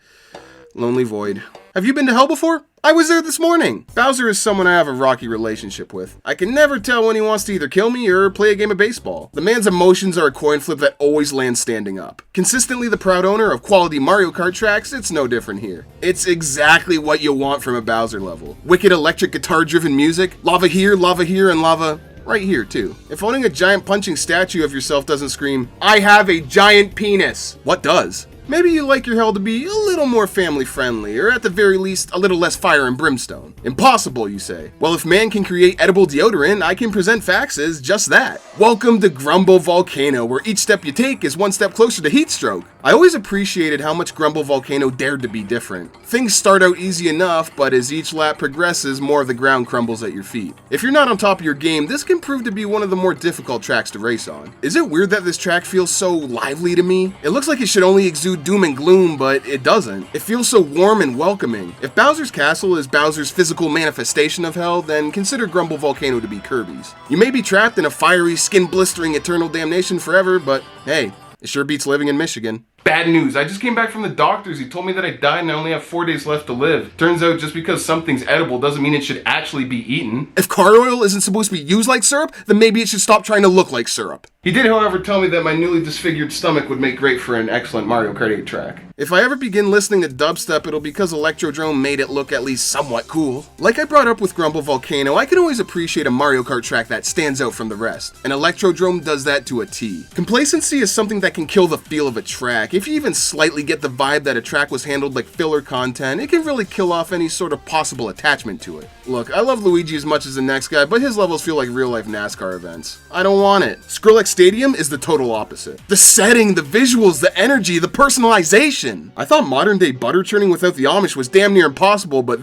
lonely void. Have you been to hell before? I was there this morning. Bowser is someone I have a rocky relationship with. I can never tell when he wants to either kill me or play a game of baseball. The man's emotions are a coin flip that always lands standing up. Consistently the proud owner of quality Mario Kart tracks, it's no different here. It's exactly what you want from a Bowser level. Wicked electric guitar-driven music, lava here, and lava right here too. If owning a giant punching statue of yourself doesn't scream, I have a giant penis, what does? Maybe you like your hell to be a little more family friendly, or at the very least, a little less fire and brimstone. Impossible, you say? Well, if man can create edible deodorant, I can present facts as just that. Welcome to Grumble Volcano, where each step you take is one step closer to heat stroke. I always appreciated how much Grumble Volcano dared to be different. Things start out easy enough, but as each lap progresses, more of the ground crumbles at your feet. If you're not on top of your game, this can prove to be one of the more difficult tracks to race on. Is it weird that this track feels so lively to me? It looks like it should only exude doom and gloom, but it doesn't. It feels so warm and welcoming. If Bowser's Castle is Bowser's physical manifestation of hell, then consider Grumble Volcano to be Kirby's. You may be trapped in a fiery, skin-blistering eternal damnation forever, but hey, it sure beats living in Michigan. Bad news. I just came back from the doctors. He told me that I died and I only have 4 days left to live. Turns out just because something's edible doesn't mean it should actually be eaten. If car oil isn't supposed to be used like syrup, then maybe it should stop trying to look like syrup. He did, however, tell me that my newly disfigured stomach would make great for an excellent Mario Kart 8 track. If I ever begin listening to dubstep, it'll because Electrodrome made it look at least somewhat cool. Like I brought up with Grumble Volcano, I can always appreciate a Mario Kart track that stands out from the rest, and Electrodrome does that to a T. Complacency is something that can kill the feel of a track. If you even slightly get the vibe that a track was handled like filler content, it can really kill off any sort of possible attachment to it. Look, I love Luigi as much as the next guy, but his levels feel like real-life NASCAR events. I don't want it. Skrillex Stadium is the total opposite. The setting, the visuals, the energy, the personalization. I thought modern-day butter churning without the Amish was damn near impossible, but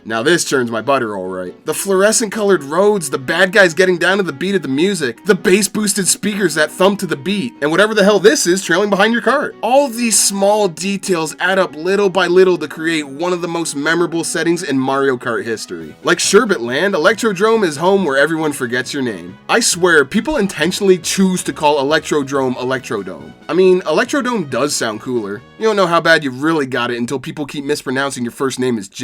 now this churns my butter alright. The fluorescent colored roads, the bad guys getting down to the beat of the music, the bass boosted speakers that thump to the beat, and whatever the hell this is trailing behind your cart. All of these small details add up little by little to create one of the most memorable settings in Mario Kart history. Like Sherbet Land, Electrodrome is home where everyone forgets your name. I swear, people intentionally choose to call Electrodrome Electrodome. I mean, Electrodome does sound cooler. You don't know how bad you really got it until people keep mispronouncing your first name as J.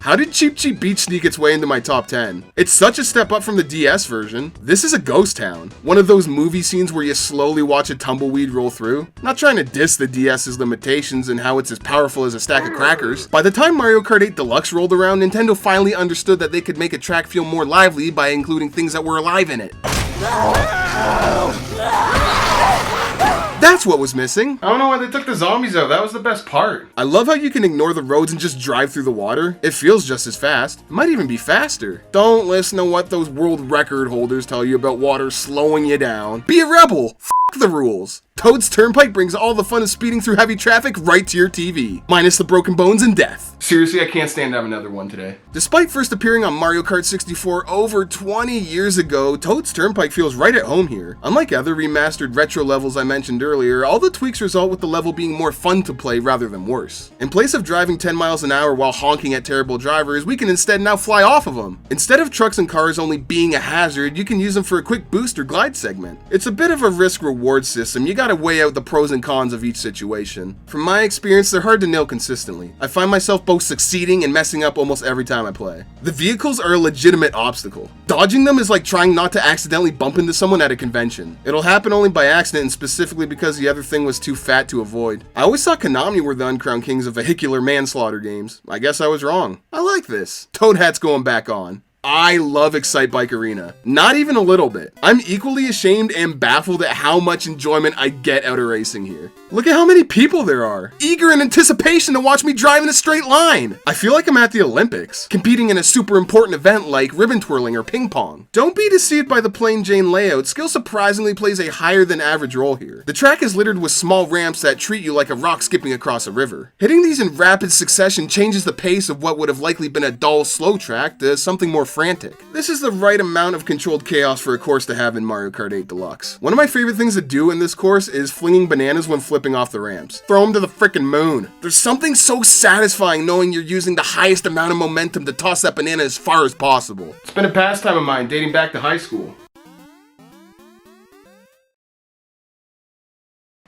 How did Cheep Cheep Beach sneak its way into my top 10? It's such a step up from the DS version. This is a ghost town. One of those movie scenes where you slowly watch a tumbleweed roll through. Not trying to diss the DS's limitations and how it's as powerful as a stack of crackers. By the time Mario Kart 8 Deluxe rolled around, Nintendo finally understood that they could make a track feel more lively by including things that were alive in it. That's what was missing. I don't know why they took the zombies out. That was the best part. I love how you can ignore the roads and just drive through the water. It feels just as fast. It might even be faster. Don't listen to what those world record holders tell you about water slowing you down. Be a rebel. F*** the rules. Toad's Turnpike brings all the fun of speeding through heavy traffic right to your TV, minus the broken bones and death. Seriously, I can't stand to have another one today. Despite first appearing on Mario Kart 64 over 20 years ago, Toad's Turnpike feels right at home here. Unlike other remastered retro levels I mentioned earlier, all the tweaks result with the level being more fun to play rather than worse. In place of driving 10 miles an hour while honking at terrible drivers, we can instead now fly off of them. Instead of trucks and cars only being a hazard, you can use them for a quick boost or glide segment. It's a bit of a risk-reward system. You gotta weigh out the pros and cons of each situation. From my experience, they're hard to nail consistently. I find myself both succeeding and messing up almost every time I play. The vehicles are a legitimate obstacle. Dodging them is like trying not to accidentally bump into someone at a convention. It'll happen only by accident and specifically because the other thing was too fat to avoid. I always thought Konami were the uncrowned kings of vehicular manslaughter games. I guess I was wrong. I like this. Toad hat's going back on. I love Excite Bike Arena. Not even a little bit. I'm equally ashamed and baffled at how much enjoyment I get out of racing here. Look at how many people there are, eager in anticipation to watch me drive in a straight line. I feel like I'm at the Olympics, competing in a super important event like ribbon twirling or ping pong. Don't be deceived by the plain Jane layout. Skill surprisingly plays a higher than average role here. The track is littered with small ramps that treat you like a rock skipping across a river. Hitting these in rapid succession changes the pace of what would have likely been a dull, slow track to something more frantic. This is the right amount of controlled chaos for a course to have in Mario Kart 8 Deluxe. One of my favorite things to do in this course is flinging bananas when flipping off the ramps. Throw them to the frickin' moon. There's something so satisfying knowing you're using the highest amount of momentum to toss that banana as far as possible. It's been a pastime of mine dating back to high school.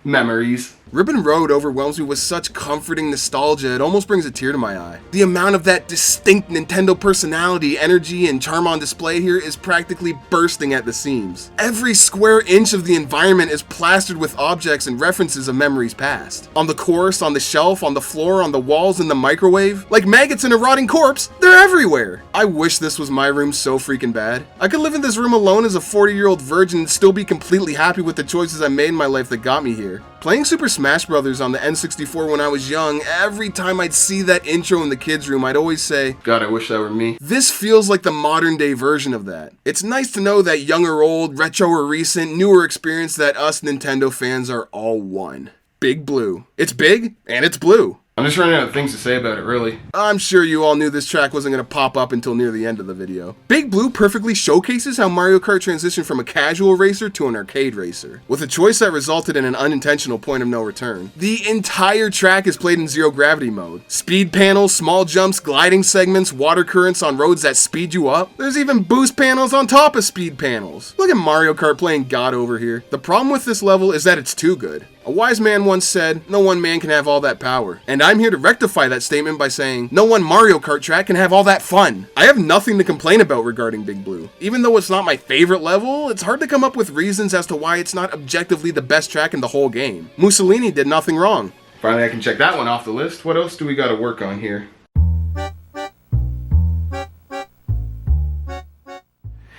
Memories. Ribbon Road overwhelms me with such comforting nostalgia, it almost brings a tear to my eye. The amount of that distinct Nintendo personality, energy, and charm on display here is practically bursting at the seams. Every square inch of the environment is plastered with objects and references of memories past. On the course, on the shelf, on the floor, on the walls, in the microwave. Like maggots in a rotting corpse, they're everywhere! I wish this was my room so freaking bad. I could live in this room alone as a 40-year-old virgin and still be completely happy with the choices I made in my life that got me here. here. Playing Super Smash Bros. On the N64 when I was young, every time I'd see that intro in the kids' room, I'd always say, God, I wish that were me. this feels like the modern day version of that. It's nice to know that young or old, retro or recent, new or experienced, that us Nintendo fans are all one. Big Blue. It's big, and it's blue. I'm just running out of things to say about it, really. I'm sure you all knew this track wasn't going to pop up until near the end of the video. Big Blue perfectly showcases how Mario Kart transitioned from a casual racer to an arcade racer, with a choice that resulted in an unintentional point of no return. The entire track is played in zero gravity mode. Speed panels, small jumps, gliding segments, water currents on roads that speed you up. There's even boost panels on top of speed panels. Look at Mario Kart playing God over here. The problem with this level is that it's too good. A wise man once said, no one man can have all that power. And I'm here to rectify that statement by saying, no one Mario Kart track can have all that fun. I have nothing to complain about regarding Big Blue. Even though it's not my favorite level, it's hard to come up with reasons as to why it's not objectively the best track in the whole game. Mussolini did nothing wrong. Finally, I can check that one off the list. What else do we got to work on here?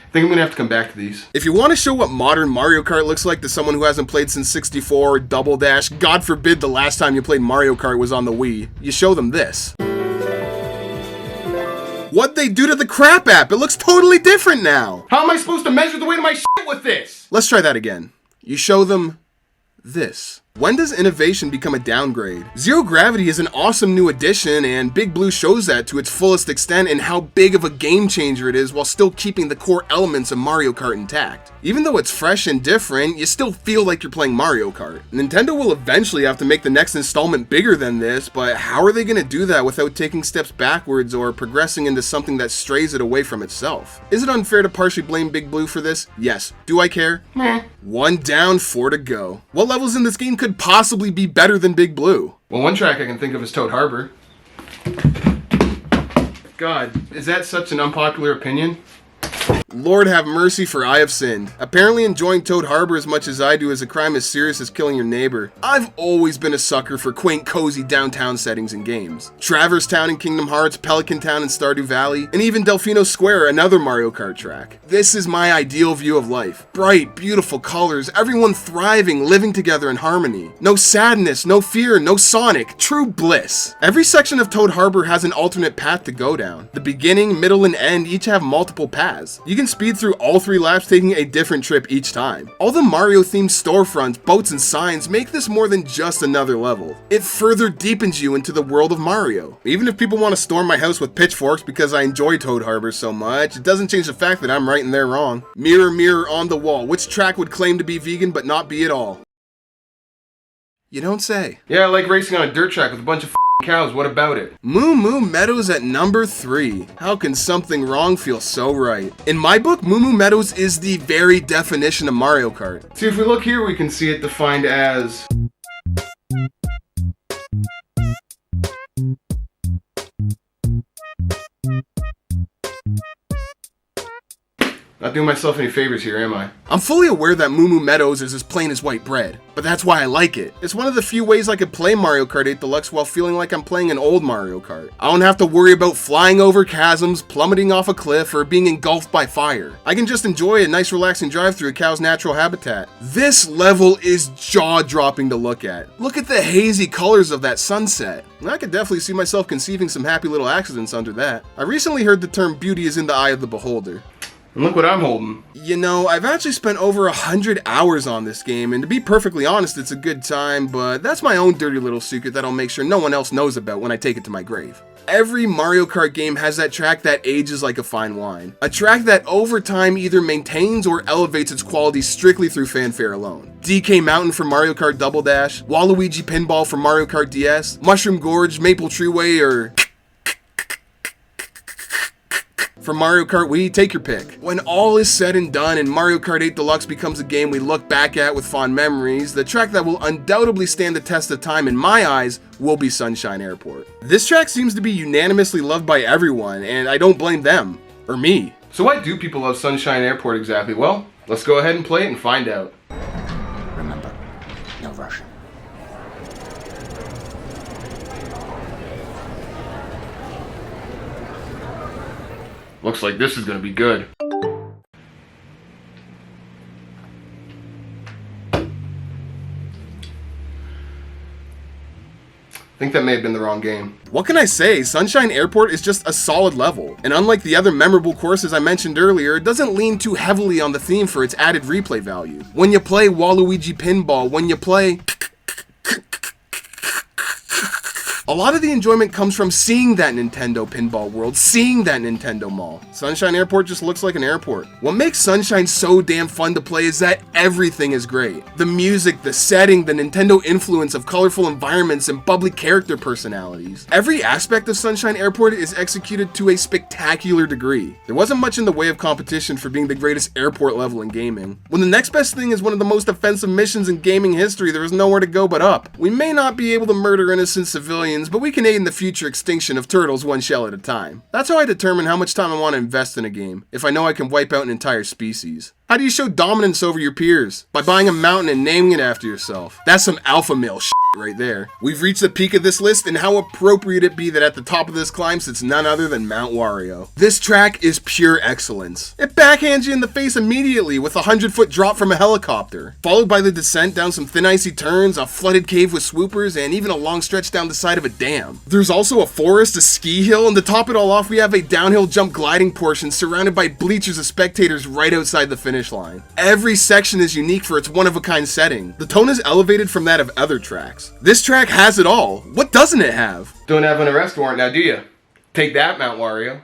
I think I'm gonna have to come back to these. If you want to show what modern Mario Kart looks like to someone who hasn't played since 64 or Double Dash, God forbid the last time you played Mario Kart was on the Wii, you show them this. What'd they do to the crap app? It looks totally different now. How am I supposed to measure the weight of my shit with this? Let's try that again. You show them this. When does innovation become a downgrade? Zero Gravity is an awesome new addition, and Big Blue shows that to its fullest extent in how big of a game changer it is while still keeping the core elements of Mario Kart intact. Even though it's fresh and different, you still feel like you're playing Mario Kart. Nintendo will eventually have to make the next installment bigger than this, but how are they going to do that without taking steps backwards or progressing into something that strays it away from itself? Is it unfair to partially blame Big Blue for this? Yes. Do I care? Meh. One down, 4 to go. What levels in this game could possibly be better than Big Blue? Well, one track I can think of is Toad Harbor. God, is that such an unpopular opinion? Lord have mercy, for I have sinned. Apparently enjoying Toad Harbor as much as I do is a crime as serious as killing your neighbor. I've always been a sucker for quaint, cozy downtown settings in games. Traverse Town in Kingdom Hearts, Pelican Town in Stardew Valley, and even Delfino Square, another Mario Kart track. This is my ideal view of life. Bright, beautiful colors, everyone thriving, living together in harmony. No sadness, no fear, no Sonic, true bliss. Every section of Toad Harbor has an alternate path to go down. The beginning, middle, and end each have multiple paths. You can speed through all 3 laps, taking a different trip each time. All the Mario-themed storefronts, boats, and signs make this more than just another level. It further deepens you into the world of Mario. Even if people want to storm my house with pitchforks because I enjoy Toad Harbor so much, it doesn't change the fact that I'm right and they're wrong. Mirror, mirror on the wall, which track would claim to be vegan but not be at all? You don't say. Yeah, I like racing on a dirt track with a bunch of cows. What about it? Moo Moo Meadows at number 3. How can something wrong feel so right? In my book, Moo Moo Meadows is the very definition of Mario Kart. See, if we look here, we can see it defined as... Not doing myself any favors here, am I? I'm fully aware that Moo Moo Meadows is as plain as white bread, but that's why I like it. It's one of the few ways I could play Mario Kart 8 Deluxe while feeling like I'm playing an old Mario Kart. I don't have to worry about flying over chasms, plummeting off a cliff, or being engulfed by fire. I can just enjoy a nice relaxing drive through a cow's natural habitat. This level is jaw-dropping to look at. Look at the hazy colors of that sunset. I could definitely see myself conceiving some happy little accidents under that. I recently heard the term beauty is in the eye of the beholder. And look what I'm holding. You know, I've actually spent over 100 hours on this game, and to be perfectly honest, it's a good time, but that's my own dirty little secret that I'll make sure no one else knows about when I take it to my grave. Every Mario Kart game has that track that ages like a fine wine. A track that over time either maintains or elevates its quality strictly through fanfare alone. DK Mountain for Mario Kart Double Dash, Waluigi Pinball for Mario Kart DS, Mushroom Gorge, Maple Treeway, or... for Mario Kart Wii, take your pick. When all is said and done and Mario Kart 8 Deluxe becomes a game we look back at with fond memories, the track that will undoubtedly stand the test of time in my eyes will be Sunshine Airport. This track seems to be unanimously loved by everyone, and I don't blame them. Or me. So why do people love Sunshine Airport exactly? Well, let's go ahead and play it and find out. Remember, no rushing. Looks like this is gonna be good. think that may have been the wrong game. What can I say? Sunshine Airport is just a solid level, and unlike the other memorable courses I mentioned earlier, it doesn't lean too heavily on the theme for its added replay value. When you play Waluigi Pinball, when you play... A lot of the enjoyment comes from seeing that Nintendo Pinball World, seeing that Nintendo Mall. Sunshine Airport just looks like an airport. What makes Sunshine so damn fun to play is that everything is great. The music, the setting, the Nintendo influence of colorful environments and bubbly character personalities. Every aspect of Sunshine Airport is executed to a spectacular degree. There wasn't much in the way of competition for being the greatest airport level in gaming. When the next best thing is one of the most offensive missions in gaming history, there is nowhere to go but up. We may not be able to murder innocent civilians, but we can aid in the future extinction of turtles one shell at a time. That's how I determine how much time I want to invest in a game, if I know I can wipe out an entire species. How do you show dominance over your peers? By buying a mountain and naming it after yourself. That's some alpha male shit right there. We've reached the peak of this list, and how appropriate it be that at the top of this climb sits none other than Mount Wario. This track is pure excellence. It backhands you in the face immediately with a 100-foot drop from a helicopter, followed by the descent down some thin icy turns, a flooded cave with swoopers, and even a long stretch down the side of a dam. There's also a forest, a ski hill, and to top it all off, we have a downhill jump gliding portion surrounded by bleachers of spectators right outside the finish line. Every section is unique for its one-of-a-kind setting. The tone is elevated from that of other tracks. This track has it all. What doesn't it have? Don't have an arrest warrant now, do you? Take that, Mount Wario.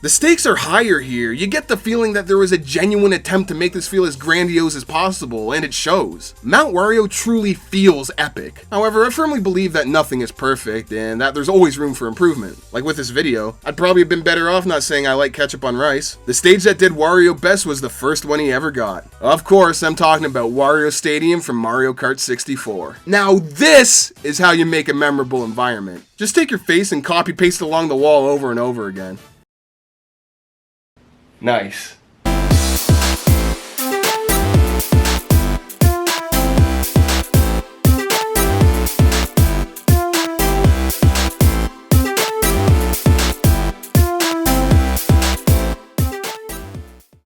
The stakes are higher here. You get the feeling that there was a genuine attempt to make this feel as grandiose as possible, and it shows. Mount Wario truly feels epic. However, I firmly believe that nothing is perfect, and that there's always room for improvement. Like with this video, I'd probably have been better off not saying I like ketchup on rice. The stage that did Wario best was the first one he ever got. Of course, I'm talking about Wario Stadium from Mario Kart 64. Now this is how you make a memorable environment. Just take your face and copy paste along the wall over and over again. Nice.